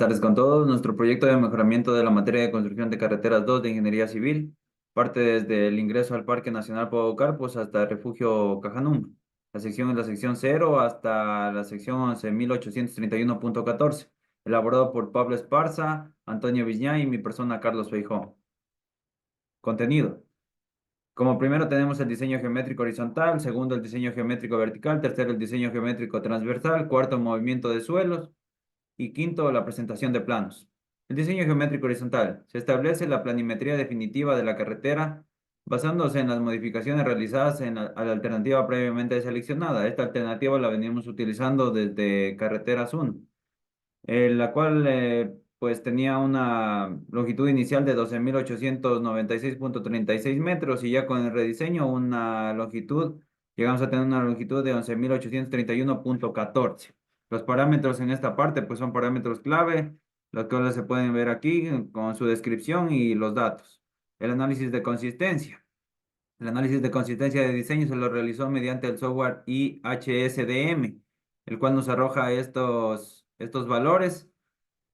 Tardes con todos. Nuestro proyecto de mejoramiento de la materia de construcción de carreteras 2 de Ingeniería Civil parte desde el ingreso al Parque Nacional Podocarpus hasta el refugio Cajanum. La sección es la sección 0 hasta la sección 11.831.14, elaborado por Pablo Esparza, Antonio Viñá y mi persona Carlos Feijó. Contenido. Como primero tenemos el diseño geométrico horizontal, segundo el diseño geométrico vertical, tercero el diseño geométrico transversal, cuarto movimiento de suelos, y quinto, la presentación de planos. El diseño geométrico horizontal. Se establece la planimetría definitiva de la carretera basándose en las modificaciones realizadas a la alternativa previamente seleccionada. Esta alternativa la venimos utilizando desde Carreteras 1, la cual pues tenía una longitud inicial de 12.896.36 metros y ya con el rediseño llegamos a tener una longitud de 11.831.14. Los parámetros en esta parte pues son parámetros clave, los cuales se pueden ver aquí con su descripción y los datos. El análisis de consistencia. El análisis de consistencia de diseño se lo realizó mediante el software IHSDM, el cual nos arroja estos valores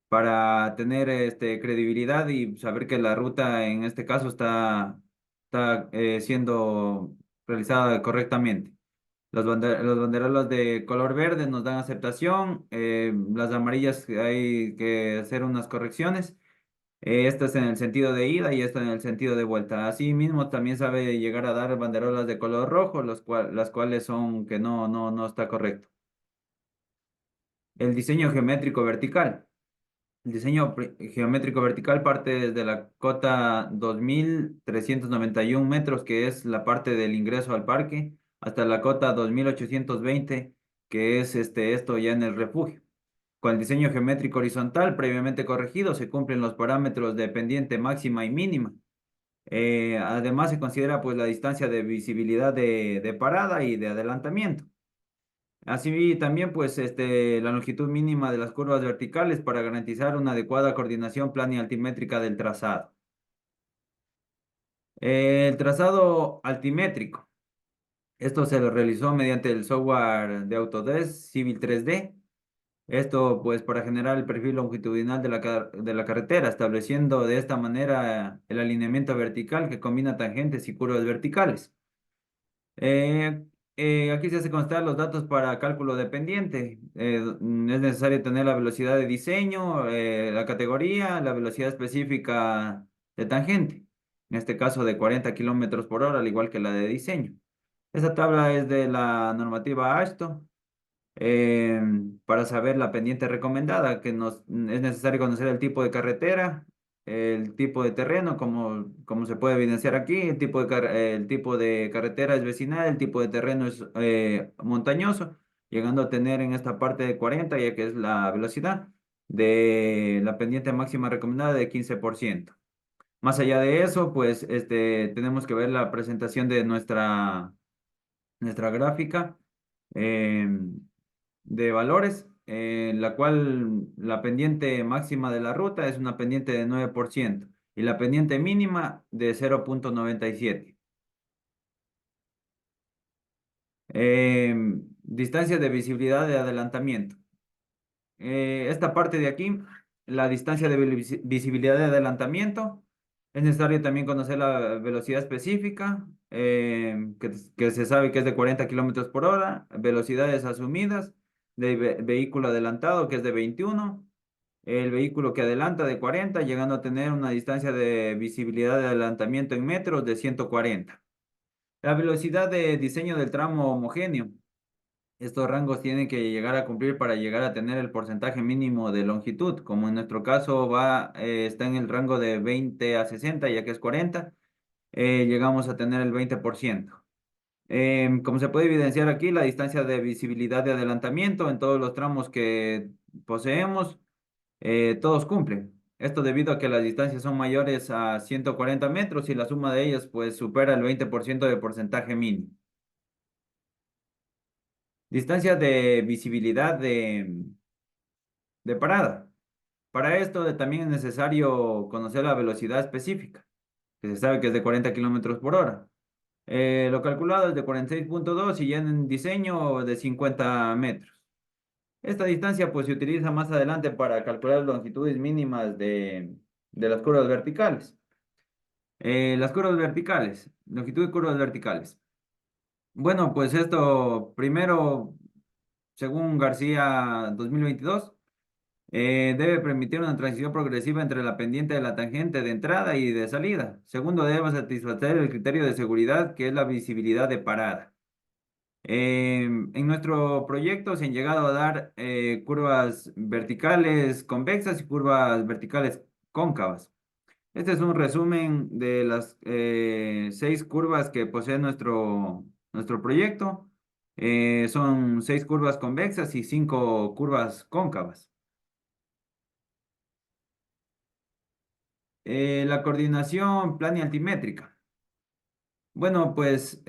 para tener credibilidad y saber que la ruta en este caso está siendo realizada correctamente. Los banderolas de color verde nos dan aceptación, las amarillas hay que hacer unas correcciones. Esta es en el sentido de ida y esta en el sentido de vuelta. Asimismo, también sabe llegar a dar banderolas de color rojo, las cuales son que no está correcto. El diseño geométrico vertical. El diseño geométrico vertical parte desde la cota 2.391 metros, que es la parte del ingreso al parque, hasta la cota 2.820, que es esto ya en el refugio. Con el diseño geométrico horizontal previamente corregido se cumplen los parámetros de pendiente máxima y mínima. Además se considera pues la distancia de visibilidad de parada y de adelantamiento. Así también, pues, la longitud mínima de las curvas verticales para garantizar una adecuada coordinación plana y altimétrica del trazado. El trazado altimétrico. Esto se lo realizó mediante el software de Autodesk Civil 3D. Esto, pues, para generar el perfil longitudinal de la carretera, estableciendo de esta manera el alineamiento vertical que combina tangentes y curvas verticales. Eh, Aquí se hace constar los datos para cálculo dependiente. Es necesario tener la velocidad de diseño, la categoría, la velocidad específica de tangente, en este caso de 40 kilómetros por hora, al igual que la de diseño. Esta tabla es de la normativa AASHTO. eh, para saber la pendiente recomendada, es necesario conocer el tipo de carretera, el tipo de terreno, como se puede evidenciar aquí, el tipo de carretera es vecinal, el tipo de terreno es montañoso, llegando a tener en esta parte de 40, ya que es la velocidad de la pendiente máxima recomendada de 15%. Más allá de eso, pues tenemos que ver la presentación de nuestra gráfica. em, de valores, la cual la pendiente máxima de la ruta es una pendiente de 9% y la pendiente mínima de 0.97. Distancia de visibilidad de adelantamiento. Esta parte de aquí, la distancia de visibilidad de adelantamiento, es necesario también conocer la velocidad específica, que se sabe que es de 40 kilómetros por hora, velocidades asumidas de vehículo adelantado, que es de 21, el vehículo que adelanta de 40, llegando a tener una distancia de visibilidad de adelantamiento en metros de 140. La velocidad de diseño del tramo homogéneo. Estos rangos tienen que llegar a cumplir para llegar a tener el porcentaje mínimo de longitud, como en nuestro caso está en el rango de 20 a 60, ya que es 40, llegamos a tener el 20%. Como se puede evidenciar aquí, la distancia de visibilidad de adelantamiento en todos los tramos que poseemos, todos cumplen. Esto debido a que las distancias son mayores a 140 metros y la suma de ellas pues supera el 20% de porcentaje mínimo. Distancia de visibilidad de parada. Para esto también es necesario conocer la velocidad específica, que se sabe que es de 40 kilómetros por hora. Lo calculado es de 46.2 y ya en diseño de 50 metros. Esta distancia pues se utiliza más adelante para calcular longitudes mínimas de las curvas verticales. Las curvas verticales, longitud de curvas verticales. Bueno, pues esto primero, según García 2022, debe permitir una transición progresiva entre la pendiente de la tangente de entrada y de salida. Segundo, debe satisfacer el criterio de seguridad, que es la visibilidad de parada. En nuestro proyecto se han llegado a dar curvas verticales convexas y curvas verticales cóncavas. Este es un resumen de las 6 curvas que posee nuestro proyecto. Son 6 curvas convexas y 5 curvas cóncavas. La coordinación plana y altimétrica. Bueno, pues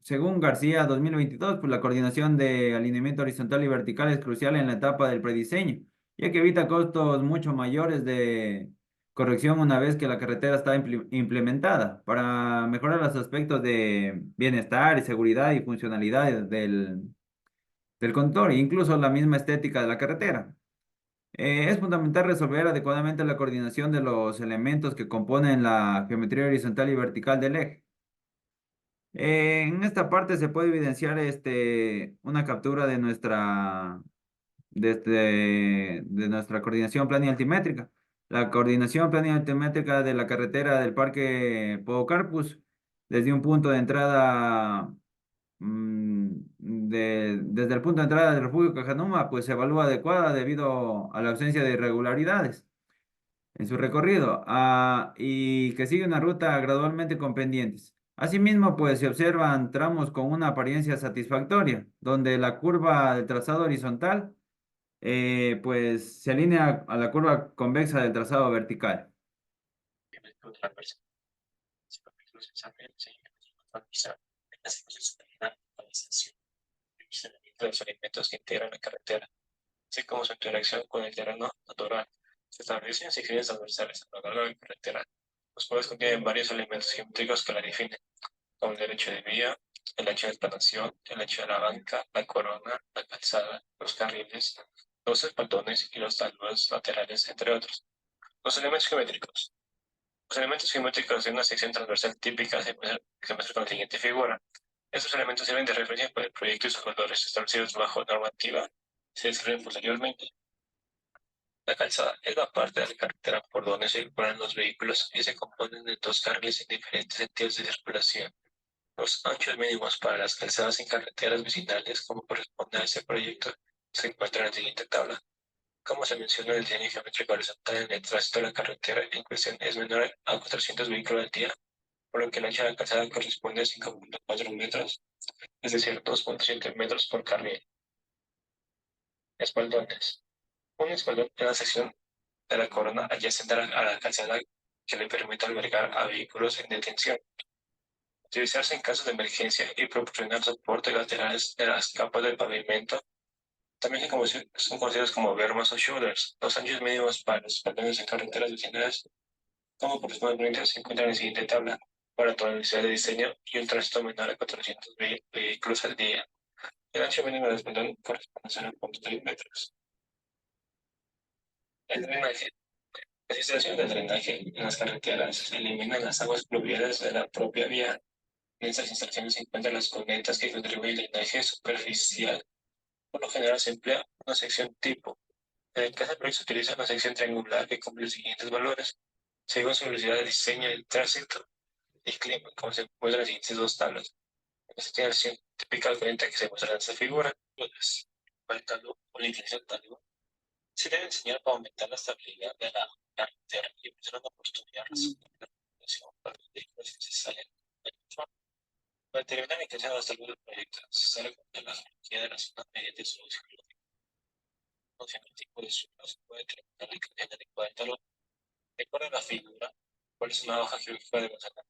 según García 2022, pues la coordinación de alineamiento horizontal y vertical es crucial en la etapa del prediseño, ya que evita costos mucho mayores de corrección una vez que la carretera está implementada, para mejorar los aspectos de bienestar y seguridad y funcionalidad del conductor, e incluso la misma estética de la carretera. Es fundamental resolver adecuadamente la coordinación de los elementos que componen la geometría horizontal y vertical del eje. En esta parte se puede evidenciar una captura de nuestra coordinación plana y altimétrica. La coordinación plana y altimétrica de la carretera del Parque Podocarpus, desde un punto de entrada, desde el punto de entrada del refugio Cajanuma, pues se evalúa adecuada debido a la ausencia de irregularidades en su recorrido, y que sigue una ruta gradualmente con pendientes. Asimismo, pues se observan tramos con una apariencia satisfactoria, donde la curva del trazado horizontal pues se alinea a la curva convexa del trazado vertical. De los elementos que integran la carretera, así como su interacción con el terreno natural. Se establecen secciones transversales a lo largo de la carretera, los cuales contienen varios elementos geométricos que la definen, como el derecho de vía, el ancho de explanación, el ancho de la banca, la corona, la calzada, los carriles, los espaldones y los taludes laterales, entre otros. Los elementos geométricos. Los elementos geométricos de una sección transversal típica se muestran con la siguiente figura. Estos elementos sirven de referencia para el proyecto y sus valores establecidos bajo normativa se describen posteriormente. La calzada es la parte de la carretera por donde circulan los vehículos y se componen de 2 carriles en diferentes sentidos de circulación. Los anchos mínimos para las calzadas en carreteras vecinales, como corresponde a este proyecto, se encuentran en la siguiente tabla. Como se menciona, el diseño geométrico horizontal en el tránsito de la carretera en cuestión es menor a 400 vehículos al día, por lo que el ancho de la calzada corresponde a 5.4 metros, es decir, 2.7 metros por carril. Espaldones. Un espaldón es la sección de la corona adyacente a la calzada que le permite albergar a vehículos en detención. Utilizarse en casos de emergencia y proporcionar soporte laterales de las capas del pavimento. También son conocidos como bermas o shoulders. Los anchos mínimos para los espaldones en carreteras vecinales, como correspondiente, se encuentran en la siguiente tabla. Para toda velocidad de diseño y un tránsito menor a 400 vehículos al día. El ancho mínimo del espaldón corresponde a 0.3 metros. El drenaje. Las instalaciones de drenaje en las carreteras eliminan las aguas pluviales de la propia vía. En estas instalaciones se encuentran las cunetas que contribuyen al drenaje superficial. Por lo general se emplea una sección tipo. En el caso del proyecto se utiliza una sección triangular que cumple los siguientes valores, según su velocidad de diseño del tránsito y clima, como se encuentran en las siguientes 2 tablas. Esta tiene la sección típica al frente que se muestra en esta figura. Entonces, para el talud o la inclinación talud, se debe enseñar para aumentar la estabilidad de la carretera y ofrecer una oportunidad razonable de recuperación para los vehículos que se salen del control. Para determinar la intención de la salud del proyecto, se sale de la geología de la zona mediante solución lógica. Conociendo el tipo de suelo, se puede determinar la inclinación adecuada del talud. De acuerdo a la figura, cuál es una hoja geológica de Gonzalo.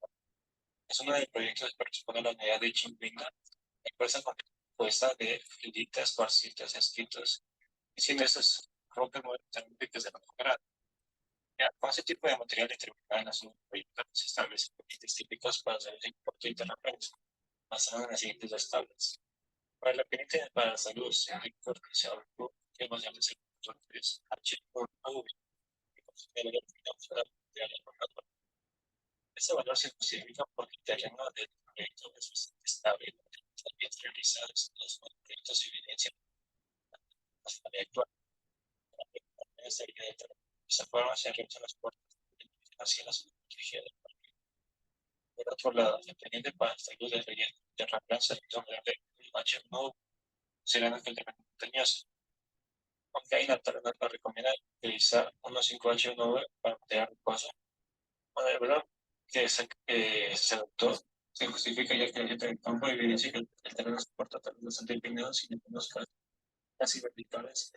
Es uno de los proyectos que corresponde a la unidad de Chimbinda, la cual está compuesta de filitas, cuarcitas, esquitos, y sin estos rocas muy termíficas de bajo grado. Con ese tipo de material determinado en la zona del proyecto, se establecen límites típicos para los de importe y terraplanos, basados en las siguientes 2 tablas. Para la penitencia para la salud se ha incorporado que más llama el H1V, que considera la finalidad de la normativa. Ese valor se justifica porque el terreno del proyecto es bastante estable, también realizados los proyectos evidencian la estabilidad actual. La estabilidad del terreno. De esa forma se realizan las puertas hacia la salud protegida. Por otro lado, dependiente para la salud del relleno de reemplaza el doble de H1V, considerando que el terreno es montañoso. Aunque hay una alternativa recomienda utilizar 1,5H1V para mantener reposo. Bueno, de verdad se adoptó, se justifica ya que el campo evidencia que el terreno soporta también bastante empinados y en algunos casos casi verticales.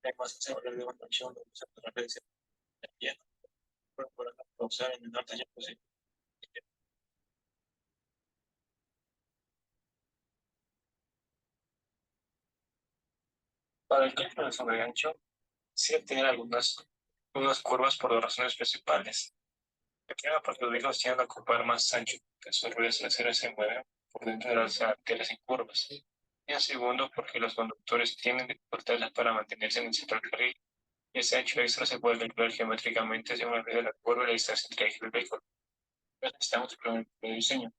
Además, se habla de una acción de uso de la referencia de lleno, para causar el menor daño posible. Para el cálculo de sobreancho, sí obtener algunas curvas por dos razones principales. Primero, porque los vehículos tienden a ocupar más ancho, que sus ruedas traseras se mueven por dentro de las arterias en curvas. Y en segundo, porque los conductores tienen dificultades para mantenerse en el centro del carril, y ese ancho extra se puede calcular geométricamente según el medio de la curva y la distancia entre el eje y el vehículo. Pero necesitamos un plan de diseño,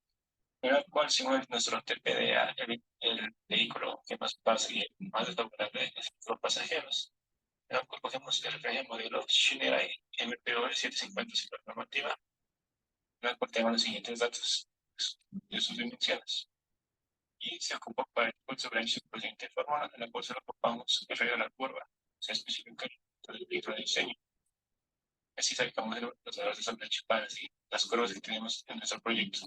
en el cual, según nuestro TPDA, el vehículo que más pasa y más desfavorable es los pasajeros. En el cual cogemos el modelo Shinerai MPO 750 super normativa, en el cual tenemos los siguientes datos de sus dimensiones. Y se ocupa para el impulso de la siguiente fórmula, en la cual solo ocupamos el radio de la curva, se especifica el libro de diseño. Así sacamos los valores de sobreancho para las curvas que tenemos en nuestro proyecto.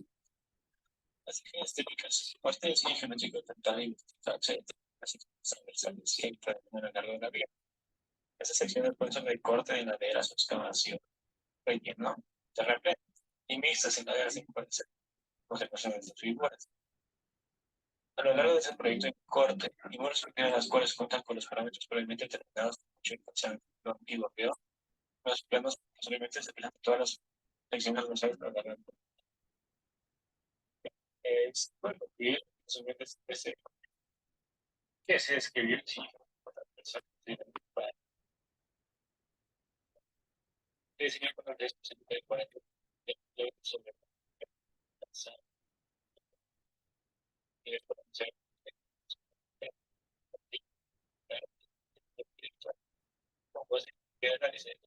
Las líneas típicas. Parte del diseño geométrico dental y así como transversales que entran en la largo de la vía. Esas secciones pueden ser de corte de laderas o excavación, relleno, terraplén y mixtas en laderas de influencia, conservación de sus figuras. A lo largo de ese proyecto de corte, ninguna estructura de las cuales cuentan con los parámetros previamente determinados por y bloqueo, los planos posiblemente se fijan todas las secciones dorsales de la garganta. Bueno, y posiblemente que se escribió sí, para diseñar con el de 40 sobre y después pues que analice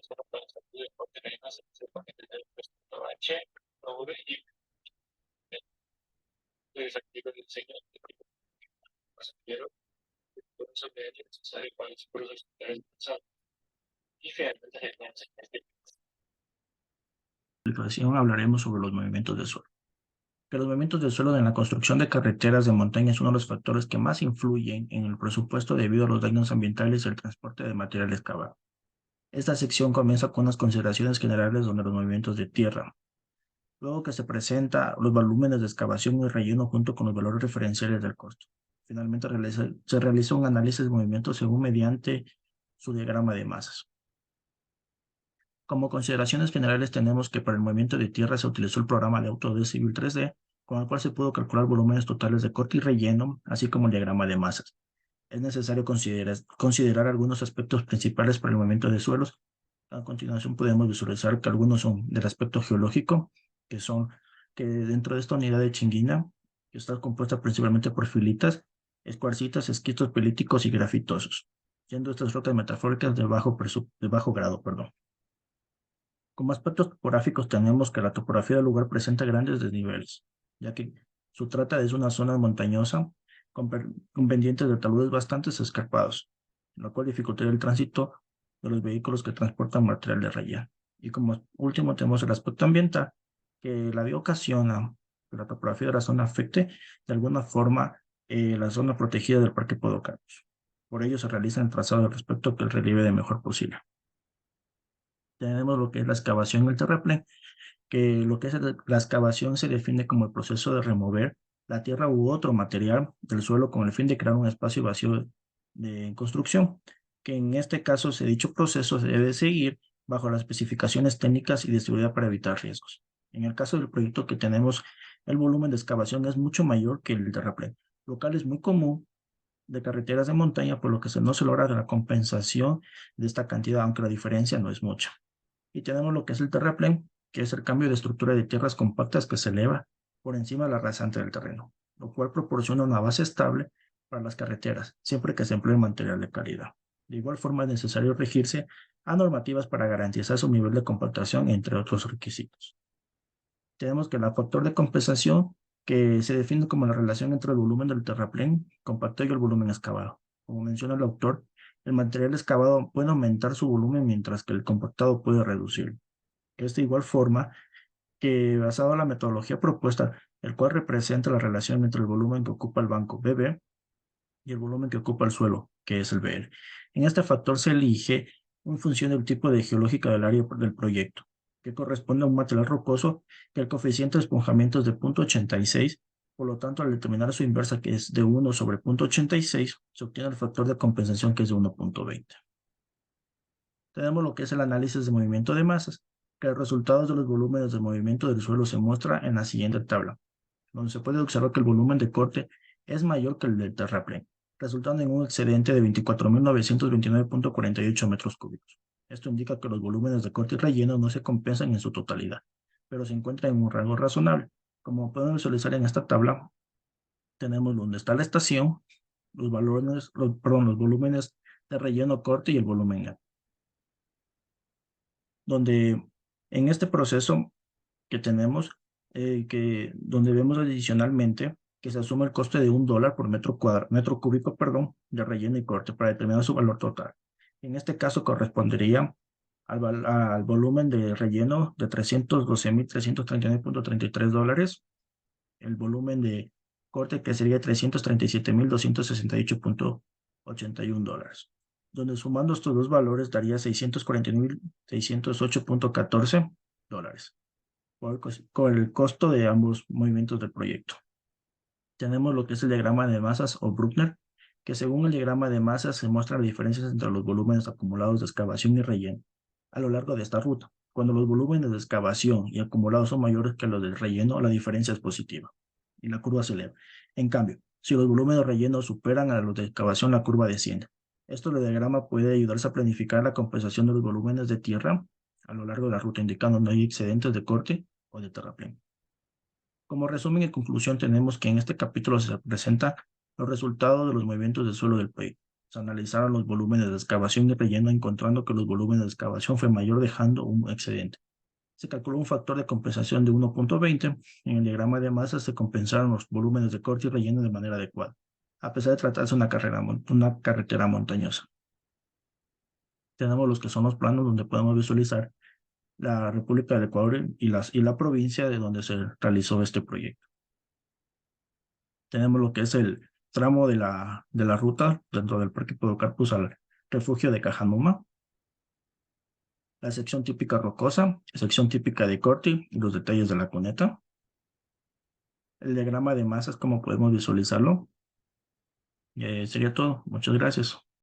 solo para salir de corte de más se pone el H, V y desactiva el diseño de pasajero, por eso que es necesario para los procesos de pensar y finalmente se piensa en este Explicación hablaremos sobre los movimientos del suelo. Que los movimientos del suelo en la construcción de carreteras de montaña es uno de los factores que más influyen en el presupuesto debido a los daños ambientales y el transporte de material excavado. Esta sección comienza con unas consideraciones generales sobre los movimientos de tierra, luego que se presenta los volúmenes de excavación y relleno junto con los valores referenciales del costo. Finalmente se realiza un análisis de movimientos según mediante su diagrama de masas. Como consideraciones generales tenemos que para el movimiento de tierra se utilizó el programa de Autodesk Civil 3D, con el cual se pudo calcular volúmenes totales de corte y relleno, así como el diagrama de masas. Es necesario considerar algunos aspectos principales para el movimiento de suelos. A continuación podemos visualizar que algunos son del aspecto geológico, que son que dentro de esta unidad de Chinguina, que está compuesta principalmente por filitas, escuarcitas, esquistos pelíticos y grafitosos, siendo estas rocas metafóricas de bajo grado, perdón. Como aspectos topográficos tenemos que la topografía del lugar presenta grandes desniveles, ya que se trata de una zona montañosa con pendientes de taludes bastante escarpados, lo cual dificultaría el tránsito de los vehículos que transportan material de relleno. Y como último tenemos el aspecto ambiental, que la vía ocasiona que la topografía de la zona afecte de alguna forma la zona protegida del Parque Podocarpus. Por ello se realiza el trazado al respecto que el relieve de mejor posible. Tenemos lo que es la excavación y el terraplén, que lo que es la excavación se define como el proceso de remover la tierra u otro material del suelo con el fin de crear un espacio vacío de construcción, que en este caso dicho proceso se debe seguir bajo las especificaciones técnicas y de seguridad para evitar riesgos. En el caso del proyecto que tenemos el volumen de excavación es mucho mayor que el del terraplén, lo cual es muy común de carreteras de montaña, por lo que no se logra la compensación de esta cantidad, aunque la diferencia no es mucha. Y tenemos lo que es el terraplén, que es el cambio de estructura de tierras compactas que se eleva por encima de la rasante del terreno, lo cual proporciona una base estable para las carreteras, siempre que se emplee material de calidad. De igual forma, es necesario regirse a normativas para garantizar su nivel de compactación, entre otros requisitos. Tenemos que el factor de compensación, que se define como la relación entre el volumen del terraplén compactado y el volumen excavado. Como menciona el autor, el material excavado puede aumentar su volumen mientras que el compactado puede reducirlo. Es de igual forma que, basado en la metodología propuesta, el cual representa la relación entre el volumen que ocupa el banco BB y el volumen que ocupa el suelo, que es el BL. En este factor se elige en función del tipo de geológica del área del proyecto, que corresponde a un material rocoso, que el coeficiente de esponjamiento es de 0.86, por lo tanto, al determinar su inversa, que es de 1 sobre 0.86, se obtiene el factor de compensación, que es de 1.20. Tenemos lo que es el análisis de movimiento de masas, que el resultado de los volúmenes de movimiento del suelo se muestra en la siguiente tabla, donde se puede observar que el volumen de corte es mayor que el del terraplén, resultando en un excedente de 24.929.48 metros cúbicos. Esto indica que los volúmenes de corte y relleno no se compensan en su totalidad, pero se encuentran en un rango razonable. Como podemos visualizar en esta tabla, tenemos donde está la estación, los volúmenes de relleno, corte y el volumen N, donde en este proceso que tenemos, donde vemos adicionalmente que se asume el coste de $1 por metro cúbico, de relleno y corte para determinar su valor total. En este caso correspondería al volumen de relleno de $312.339.33, el volumen de corte que sería $337.268.81, donde sumando estos dos valores daría $640.608.14 con el costo de ambos movimientos del proyecto. Tenemos lo que es el diagrama de masas o Bruckner, que según el diagrama de masas se muestran las diferencias entre los volúmenes acumulados de excavación y relleno a lo largo de esta ruta. Cuando los volúmenes de excavación y acumulados son mayores que los del relleno, la diferencia es positiva y la curva se eleva. En cambio, si los volúmenes de relleno superan a los de excavación, la curva desciende. Esto el diagrama puede ayudarse a planificar la compensación de los volúmenes de tierra a lo largo de la ruta, indicando no hay excedentes de corte o de terraplén. Como resumen y conclusión, tenemos que en este capítulo se presentan los resultados de los movimientos del suelo del proyecto. Se analizaron los volúmenes de excavación y relleno, encontrando que los volúmenes de excavación fue mayor, dejando un excedente. Se calculó un factor de compensación de 1.20. En el diagrama de masas se compensaron los volúmenes de corte y relleno de manera adecuada, a pesar de tratarse de una carretera montañosa. Tenemos los que son los planos, donde podemos visualizar la República del Ecuador y la provincia de donde se realizó este proyecto. Tenemos lo que es el tramo de la ruta dentro del Parque Podocarpus al refugio de Cajanuma, la sección típica rocosa, sección típica de corte y los detalles de la cuneta. El diagrama de masas, como podemos visualizarlo. Sería todo. Muchas gracias.